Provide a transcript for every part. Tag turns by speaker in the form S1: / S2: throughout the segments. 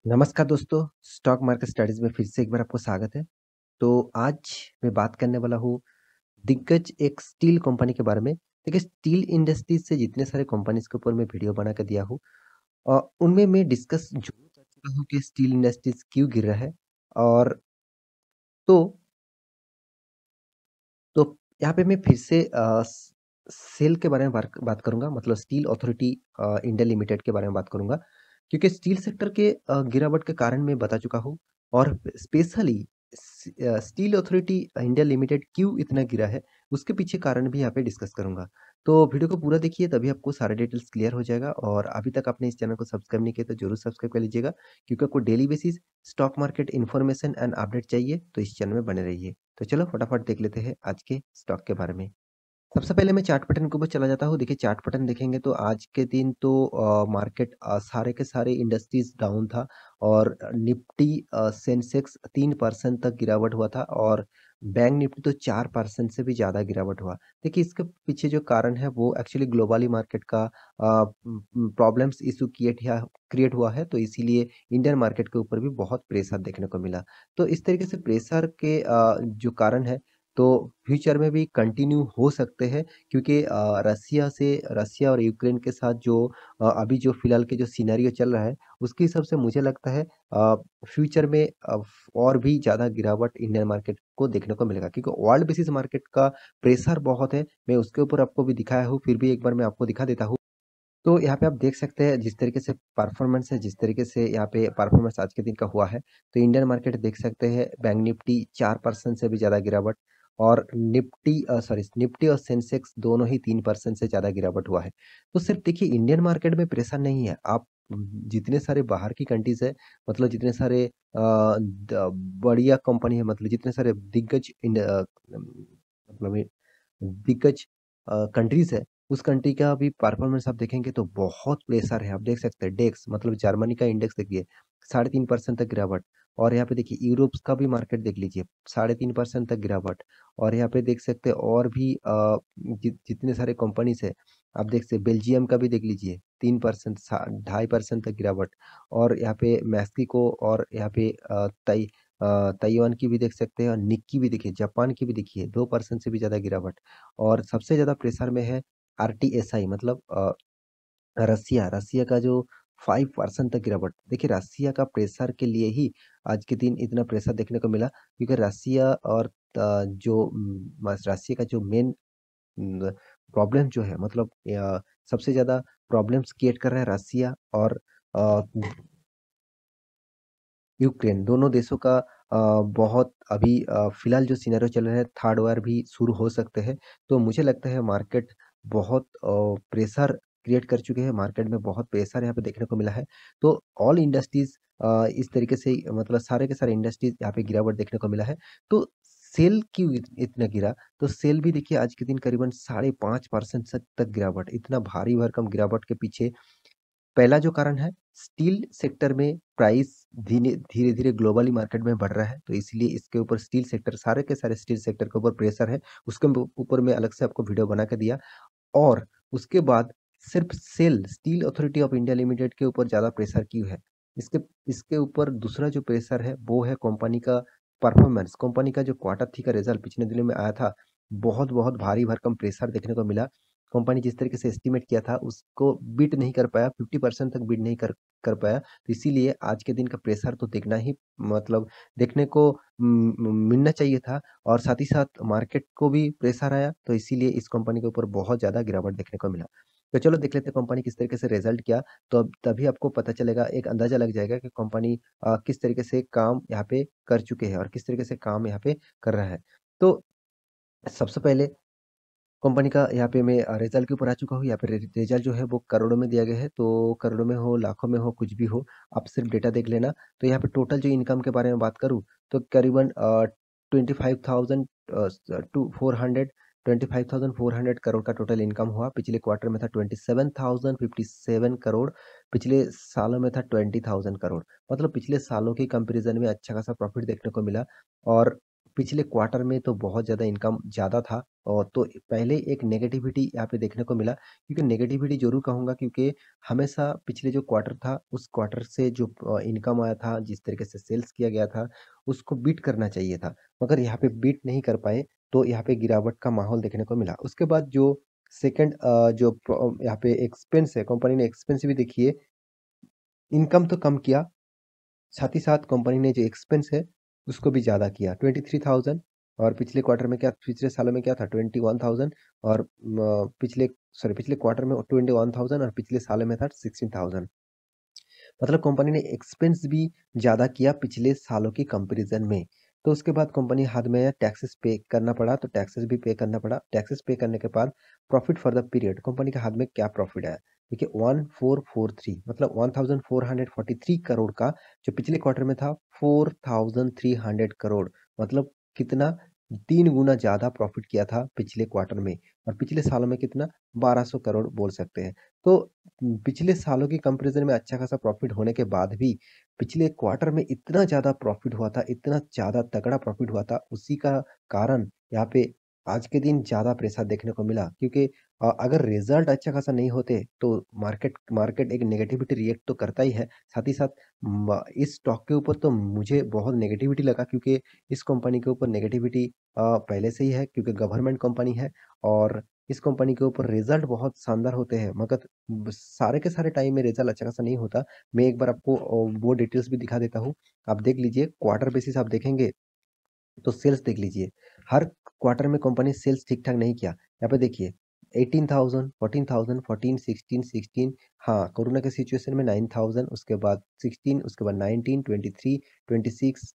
S1: नमस्कार दोस्तों, stock market studies में फिर से एक बार आपको स्वागत है। तो आज मैं बात करने वाला हूँ दिग्गज एक स्टील कंपनी के बारे में। देखिए स्टील इंडस्ट्रीज़ से जितने सारे कंपनीज़ के ऊपर मैं वीडियो बना के दिया हूँ उनमें मैं डिस्कस ज़रूर कर चुका हूँ कि स्टील इंडस्ट्रीज़ क्यों गिर रहा है और तो तो यहाँ पे मैं फिर से सेल के बारे में बात करूँगा मतलब स्टील अथॉरिटी इंडिया लिमिटेड के बारे में बात करूँगा। क्योंकि स्टील सेक्टर के गिरावट के कारण मैं बता चुका हूँ और specially steel authority India limited क्यों इतना गिरा है, उसके पीछे कारण भी यहाँ पे डिस्कस करूँगा। तो वीडियो को पूरा देखिए तभी आपको सारे डिटेल्स क्लियर हो जाएगा और अभी तक आपने इस चैनल को सब्सक्राइब नहीं किया तो ज़रूर सब्सक्राइब कर लीजिएगा क्योंकि आपको daily basis stock market information and update चाहिए तो इस चैनल में बने रहिए। तो चलो फटाफट देख लेते हैं आज के स्टॉक के बारे में। सबसे पहले मैं चार्ट पैटर्न के ऊपर चला जाता हूँ। देखिए चार्ट पैटर्न देखेंगे तो आज के दिन तो मार्केट सारे के सारे इंडस्ट्रीज़ डाउन था और निफ्टी सेंसेक्स 3% तक गिरावट हुआ था और बैंक निफ्टी तो 4% से भी ज़्यादा गिरावट हुआ। देखिए इसके पीछे जो कारण है वो एक्चुअली ग्लोबली मार्केट का प्रॉब्लम्स इश्यू क्रिएट हुआ है तो इसीलिए इंडियन मार्केट के ऊपर भी बहुत प्रेशर देखने को मिला। तो इस तरीके से प्रेशर के जो कारण है तो फ्यूचर में भी कंटिन्यू हो सकते हैं क्योंकि रसिया और यूक्रेन के साथ जो अभी जो फिलहाल के जो सिनेरियो चल रहा है उसके हिसाब से मुझे लगता है फ्यूचर में और भी ज़्यादा गिरावट इंडियन मार्केट को देखने को मिलेगा क्योंकि वर्ल्ड बेसिस मार्केट का प्रेशर बहुत है। मैं उसके ऊपर आपको भी दिखाया हूँ फिर भी एक बार मैं आपको दिखा देता हूँ। तो यहाँ पे आप देख सकते हैं जिस तरीके से परफॉर्मेंस है, जिस तरीके से यहाँ पे परफॉर्मेंस आज के दिन का हुआ है, तो इंडियन मार्केट देख सकते हैं बैंक निफ्टी 4% से भी ज़्यादा गिरावट और निफ्टी और सेंसेक्स दोनों ही 3% से ज़्यादा गिरावट हुआ है। तो सिर्फ देखिए इंडियन मार्केट में प्रेशर नहीं है, आप जितने सारे बाहर की कंट्रीज़ है, मतलब जितने सारे बढ़िया कंपनी है, मतलब जितने सारे मतलब दिग्गज कंट्रीज़ है, उस कंट्री का भी परफॉर्मेंस आप देखेंगे तो बहुत प्रेशर है। आप देख सकते हैं डेक्स मतलब जर्मनी का इंडेक्स देखिए 3.5% तक गिरावट और यहाँ पे देखिए यूरोप्स का भी मार्केट देख लीजिए 3.5% तक गिरावट और यहाँ पे देख सकते हैं और भी जितने सारे कंपनीज़ है, आप देख सकते हैं बेल्जियम का भी देख लीजिए 3% 2.5% तक गिरावट और यहाँ पे मेक्सिको और यहाँ पे ताइवान की भी देख सकते हैं और निक्की भी देखिए, जापान की भी देखिए 2% से भी ज़्यादा गिरावट और सबसे ज़्यादा प्रेशर में है आरटीएसआई मतलब रसिया का जो 5% तक गिरावट। देखिए रसिया का प्रेशर के लिए ही आज के दिन इतना प्रेशर देखने को मिला क्योंकि रसिया और रसिया का जो मेन प्रॉब्लम जो है मतलब सबसे ज़्यादा प्रॉब्लम्स क्रिएट कर रहा है रसिया और अ, यूक्रेन दोनों देशों का बहुत अभी फिलहाल जो सिनेरियो चल रहा है थर्ड वार भी शुरू हो सकते हैं। तो मुझे लगता है मार्केट बहुत प्रेशर क्रिएट कर चुके हैं, मार्केट में बहुत प्रेशर यहाँ पे देखने को मिला है। तो ऑल इंडस्ट्रीज़ इस तरीके से मतलब सारे के सारे इंडस्ट्रीज़ यहाँ पे गिरावट देखने को मिला है। तो सेल क्यों इतना गिरा? तो सेल भी देखिए आज के दिन करीबन 5.5% तक गिरावट, इतना भारी भरकम गिरावट के पीछे पहला जो कारण है स्टील सेक्टर में प्राइस धीरे-धीरे ग्लोबली मार्केट में बढ़ रहा है, तो इसलिए इसके ऊपर स्टील सेक्टर सारे के सारे स्टील सेक्टर के ऊपर प्रेशर है। उसके ऊपर मैं अलग से आपको वीडियो बना के दिया और उसके बाद सिर्फ steel authority of India limited के ऊपर ज़्यादा प्रेशर क्यों है? इसके इसके ऊपर दूसरा जो प्रेशर है वो है कंपनी का परफॉर्मेंस। कंपनी का जो क्वार्टर 3 का रिजल्ट पिछले दिनों में आया था, बहुत-बहुत भारी भरकम प्रेशर देखने को मिला। कंपनी जिस तरीके से एस्टिमेट किया था उसको बीट नहीं कर पाया, 50% तक बीट नहीं कर कर पाया। तो इसीलिए आज के दिन का प्रेशर तो देखना ही मतलब देखने को मिलना चाहिए था और साथ ही साथ मार्केट को भी प्रेशर आया, तो इसीलिए इस कंपनी के ऊपर बहुत ज़्यादा गिरावट देखने को मिला। तो चलो देख लेते हैं कंपनी किस तरीके से रिज़ल्ट किया, तो अब तभी आपको पता चलेगा, एक अंदाज़ा लग जाएगा कि कंपनी किस तरीके से काम यहाँ पे कर चुके हैं और किस तरीके से काम यहाँ पे कर रहा है। तो सबसे पहले कंपनी का यहाँ पे मैं रिज़ल्ट के ऊपर आ चुका हूँ। यहाँ पे रिज़ल्ट जो है वो करोड़ों में दिया गया है, तो करोड़ों में हो, लाखों में हो, कुछ भी हो, आप सिर्फ डेटा देख लेना। तो यहाँ पे टोटल जो इनकम के बारे में बात करूँ, तो करीबन 25,000 टू 25,400 करोड़ का टोटल इनकम हुआ। पिछले क्वार्टर में था 27,057 करोड़, पिछले सालों में था 20,000 करोड़। मतलब पिछले सालों के कंपैरिज़न में अच्छा खासा प्रॉफ़िट देखने को मिला और पिछले क्वार्टर में तो बहुत ज़्यादा इनकम ज़्यादा था और तो पहले एक नेगेटिविटी यहाँ पे देखने को मिला क्योंकि नेगेटिविटी ज़रूर कहूँगा क्योंकि हमेशा पिछले जो क्वार्टर था, उस क्वार्टर से जो इनकम आया था, जिस तरीके से सेल्स किया गया था, उसको बीट करना चाहिए था। मगर यहाँ पे बीट नहीं कर पाए, तो यहाँ पे गिरावट का माहौल देखने को मिला। उसके बाद जो सेकंड जो यहाँ पे एक्सपेंस है, कंपनी ने एक्सपेंस भी देखिए, इनकम तो कम किया, साथ ही साथ कंपनी ने जो एक्सपेंस है, उसको भी ज़्यादा किया 23,000 और पिछले क्वार्टर में क्या पिछले सालों में क्या था 21,000 और पिछले क्वार्टर में 21,000 और पिछले साल में था 16,000। मतलब कंपनी ने एक्सपेंस भी ज़्यादा किया पिछले सालों की कंपैरिजन में। तो उसके बाद कंपनी हाथ में टैक्सेस पे करना पड़ा, तो टैक्सेस भी पे करना पड़ा। टैक्सेस पे करने के बाद profit for the period company के हाथ में क्या प्रॉफिट आया? देखिए 1443 मतलब 1443 करोड़ का जो पिछले क्वार्टर में था 4300 करोड़ मतलब कितना 3 गुना ज़्यादा प्रॉफिट किया था पिछले क्वार्टर में और पिछले सालों में कितना 1200 करोड़ बोल सकते हैं। तो पिछले सालों की कंपैरिजन में अच्छा खासा प्रॉफिट होने के बाद भी पिछले क्वार्टर में इतना ज़्यादा प्रॉफिट हुआ था, इतना ज़्यादा तगड़ा प्रॉफिट हुआ था, उसी का कारण यहाँ पे आज के दिन ज़्यादा प्रेशर देखने को मिला क्योंकि अगर रिज़ल्ट अच्छा खासा नहीं होते तो मार्केट मार्केट एक नेगेटिविटी रिएक्ट तो करता ही है। साथ ही साथ इस स्टॉक के ऊपर तो मुझे बहुत नेगेटिविटी लगा क्योंकि इस कंपनी के ऊपर नेगेटिविटी पहले से ही है क्योंकि गवर्नमेंट कंपनी है और इस कंपनी के ऊपर रिज़ल्ट बहुत शानदार होते हैं मगर सारे के सारे टाइम में रिज़ल्ट अच्छा खासा नहीं होता। मैं एक बार आपको वो डिटेल्स भी दिखा देता हूँ। आप देख लीजिए क्वार्टर बेसिस आप देखेंगे तो सेल्स देख लीजिए। हर क्वार्टर में कंपनी सेल्स ठीक-ठाक नहीं किया। यहाँ पे देखिए 18,000, 14,000, 14, 16, 16 हाँ, कोरोना के सिचुएशन में 9,000 उसके बाद 16 उसके बाद 19, 23, 26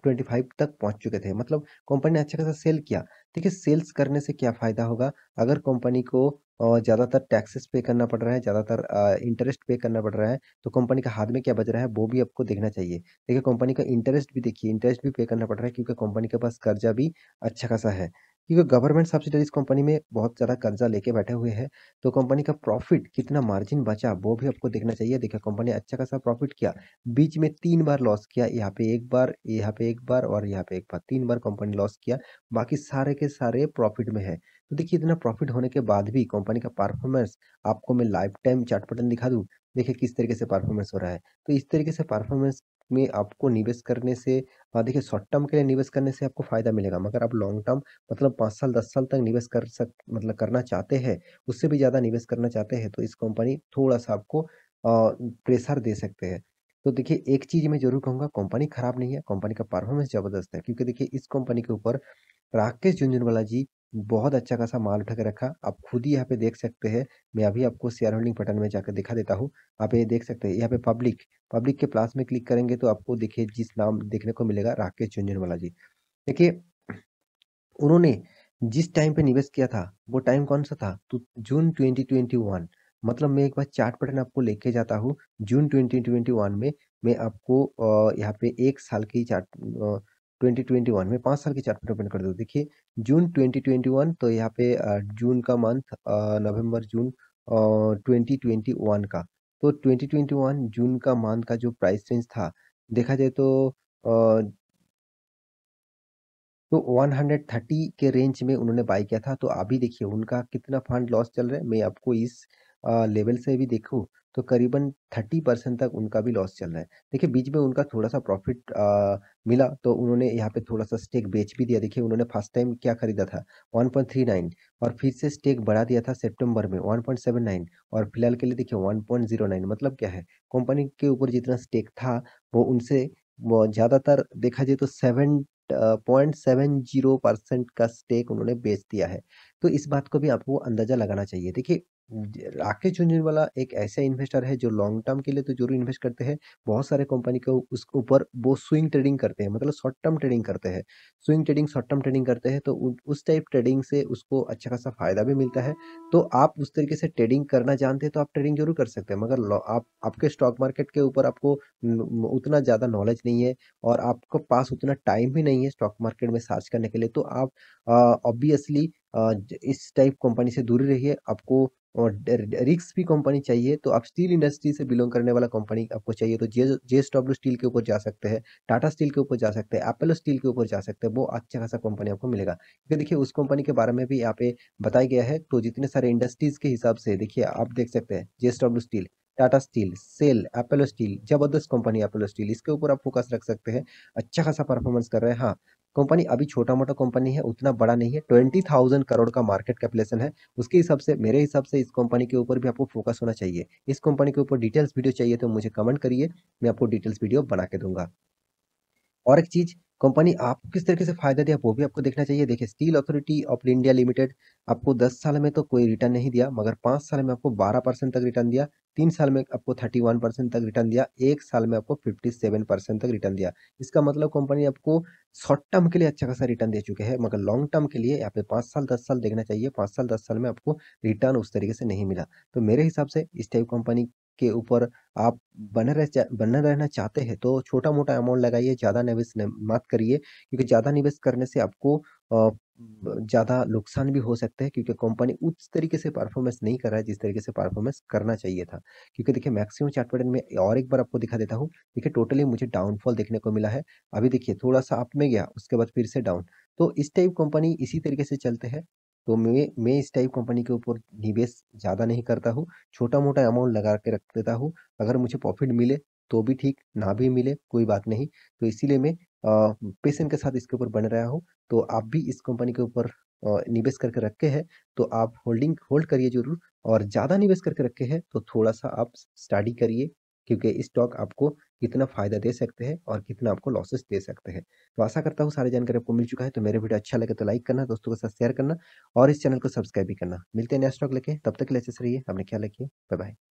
S1: 25 तक पहुँच चुके थे। मतलब कंपनी ने अच्छा खासा सेल किया। देखिए सेल्स करने से क्या फ़ायदा होगा? अगर कंपनी को ज़्यादातर टैक्सेस पे करना पड़ रहा है, ज़्यादातर इंटरेस्ट पे करना पड़ रहा है, तो कंपनी का हाथ में क्या बच रहा है, वो भी आपको देखना चाहिए। देखिए कंपनी का इंटरेस्ट भी देखिए, इंटरेस्ट भी पे करना पड़ रहा है क्योंकि कंपनी के पास कर्जा भी अच्छा खासा है। क्योंकि गवर्नमेंट सब्सिडाइज़ कंपनी में बहुत ज़्यादा कर्जा लेके बैठे हुए हैं, तो कंपनी का प्रॉफ़िट कितना मार्जिन बचा वो भी आपको देखना चाहिए। देखिए कंपनी अच्छा खासा प्रॉफ़िट किया, बीच में 3 बार लॉस किया, यहाँ पे 1 बार, यहाँ पे 1 बार और यहाँ पे 1 बार, 3 बार कंपनी लॉस किया, बाकी सारे के सारे प्रॉफ़िट में है। तो देखिए इतना प्रॉफ़िट होने के बाद भी कंपनी का परफ़ॉर्मेंस आपको मैं लाइफ़ टाइम चार्ट पैटर्न दिखा दूँ, देखिए किस तरीके से परफ़ॉर्मेंस हो रहा है। तो इस तरीके से परफ़ॉर्मेंस में आपको निवेश करने से देखिए शॉर्ट टर्म के लिए निवेश करने से आपको फ़ायदा मिलेगा, मगर आप लॉन्ग टर्म मतलब 5 साल 10 साल तक निवेश कर सक मतलब करना चाहते हैं, उससे भी ज़्यादा निवेश करना चाहते हैं, तो इस कंपनी थोड़ा-सा आपको प्रेशर दे सकते हैं। तो देखिए एक चीज़ मैं ज़रूर कहूँगा कंपनी खराब नहीं है, कंपनी का परफ़ॉर्मेंस ज़बरदस्त है क्योंकि देखिए इस कंपनी के ऊपर राकेश झुनझुनवाला जी बहुत अच्छा खासा माल उठा के रखा। आप खुद ही यहाँ पे देख सकते हैं। मैं अभी आपको शेयर होल्डिंग पैटर्न में जाकर दिखा देता हूँ। आप ये देख सकते हैं यहाँ पे पब्लिक के प्लस में क्लिक करेंगे तो आपको देखिए जिस नाम देखने को मिलेगा राकेश झुनझुनवाला जी। देखिए उन्होंने जिस टाइम पे निवेश किया था, वो टाइम कौन-सा था? तो जून 2021 मतलब मैं एक बार चार्ट पैटर्न आपको लेके जाता हूँ। जून 2021 में मैं आपको यहाँ पे 1 साल की 2021 में 5 साल की चार्ट पैटर्न ओपन कर दूँ। देखिए जून 2021 तो यहाँ पे जून का मंथ नवंबर, जून 2021 का। तो 2021 जून का मंथ का जो प्राइस रेंज था, देखा जाए तो अ तो 130 के रेंज में उन्होंने बाय किया था, तो अभी देखिए उनका कितना फंड लॉस चल रहा है, मैं आपको इस लेवल से भी देखूँ, तो करीबन 30% तक उनका भी लॉस चल रहा है। देखिए बीच में उनका थोड़ा-सा प्रॉफ़िट मिला, तो उन्होंने यहाँ पे थोड़ा-सा स्टेक बेच भी दिया। देखिए उन्होंने फर्स्ट टाइम क्या खरीदा था 1.39 और फिर से स्टेक बढ़ा दिया था सितंबर में 1.79 और फिलहाल के लिए देखिए 1.09 मतलब क्या है, कंपनी के ऊपर जितना स्टेक था, वो उनसे वो ज़्यादातर देखा जाए तो 0.70% का स्टेक उन्होंने बेच दिया है। तो इस बात को भी आपको अंदाज़ा लगाना चाहिए। देखिए राकेश झुनझुनवाला एक ऐसा इन्वेस्टर है जो लॉन्ग टर्म के लिए तो ज़रूर इन्वेस्ट करते हैं। बहुत सारे कंपनी के उसके ऊपर वो स्विंग ट्रेडिंग करते हैं मतलब शॉर्ट टर्म ट्रेडिंग करते हैं। Swing trading, short term trading करते हैं तो उ उस टाइप ट्रेडिंग से उसको अच्छा खासा फ़ायदा भी मिलता है। तो आप उस तरीके से ट्रेडिंग करना जानते हैं तो आप ट्रेडिंग ज़रूर कर सकते हैं। मगर आप आपके स्टॉक मार्केट के ऊपर आपको उतना ज़्यादा नॉलेज नहीं है और आपके पास उतना टाइम भी नहीं है स्टॉक मार्केट में सर्च करने के लिए, तो आप ऑब्वियसली इस टाइप कंपनी से दूर ही रहिए। आपको और रिस्क भी कंपनी चाहिए तो आप स्टील इंडस्ट्री से बिलोंग करने वाला कंपनी आपको चाहिए तो जेएसडब्ल्यू स्टील के ऊपर जा सकते हैं, टाटा स्टील के ऊपर जा सकते हैं, एपोलो स्टील के ऊपर जा सकते हैं, वो अच्छा खासा कंपनी आपको मिलेगा। क्योंकि देखिए उस कंपनी के बारे में भी यहाँ पे बताया गया है, तो जितने सारे इंडस्ट्रीज के हिसाब से देखिए आप देख सकते हैं JSW steel, Tata steel, SAIL, Apollo steel, जबरदस्त कंपनी एपोलो स्टील, इसके ऊपर आप फोकस रख सकते हैं। अच्छा खासा परफॉर्मेंस कर रहे हैं। हाँ, कंपनी अभी छोटा मोटा कंपनी है, उतना बड़ा नहीं है, 20,000 करोड़ का मार्केट कैपिटलेशन है। उसके हिसाब से मेरे हिसाब से इस कंपनी के ऊपर भी आपको फोकस होना चाहिए। इस कंपनी के ऊपर डिटेल्स वीडियो चाहिए तो मुझे कमेंट करिए, मैं आपको डिटेल्स वीडियो बना के दूंगा। और एक चीज, कंपनी आपको किस तरीके से फायदा दिया वो भी आपको देखना चाहिए। देखिए steel authority of India limited आपको 10 साल में तो कोई रिटर्न नहीं दिया, मगर 5 साल में आपको 12% तक रिटर्न दिया, 3 साल में आपको 31% तक रिटर्न दिया, 1 साल में आपको 57% तक रिटर्न दिया। इसका मतलब कंपनी आपको शॉर्ट टर्म के लिए अच्छा खासा रिटर्न दे चुके हैं, मगर लॉन्ग टर्म के लिए यहाँ पे 5 साल 10 साल देखना चाहिए। 5 साल 10 साल में आपको रिटर्न उस तरीके से नहीं मिला। तो मेरे हिसाब से इस टाइप कंपनी के ऊपर आप बने रहना चाहते हैं तो छोटा-मोटा अमाउंट लगाइए, ज़्यादा निवेश न मत करिए, क्योंकि ज़्यादा निवेश करने से आपको ज़्यादा नुकसान भी हो सकता है, क्योंकि कंपनी उस तरीके से परफॉर्मेंस नहीं कर रहा है जिस तरीके से परफॉर्मेंस करना चाहिए था। क्योंकि देखिए मैक्सिमम चार्ट पैटर्न में और एक बार आपको दिखा देता हूँ, देखिए टोटली मुझे डाउनफॉल देखने को मिला है। अभी देखिए थोड़ा-सा अप में गया, उसके बाद फिर से डाउन। तो इस टाइप कंपनी इसी तरीके से चलते हैं। तो मैं इस टाइप कंपनी के ऊपर निवेश ज़्यादा नहीं करता हूँ, छोटा-मोटा अमाउंट लगा के रख देता हूँ। अगर मुझे प्रॉफ़िट मिले तो भी ठीक, ना भी मिले कोई बात नहीं। तो इसीलिए मैं पेशेंस के साथ इसके ऊपर बना रहा हूँ। तो आप भी इस कंपनी के ऊपर निवेश करके रखे हैं, तो आप होल्ड करिए ज़रूर, और ज़्यादा निवेश करके रखे हैं तो थोड़ा-सा आप स्टडी करिए, क्योंकि स्टॉक आपको कितना फ़ायदा दे सकते हैं और कितना आपको लॉसेस दे सकते हैं। तो आशा करता हूँ सारी जानकारी आपको मिल चुका है, तो मेरा वीडियो अच्छा लगे तो लाइक करना, दोस्तों के साथ शेयर करना और इस चैनल को सब्सक्राइब भी करना। मिलते हैं नया स्टॉक लेके, तब तक के लिए अच्छे से रहिए, अपना ख्याल रखिए। Bye bye.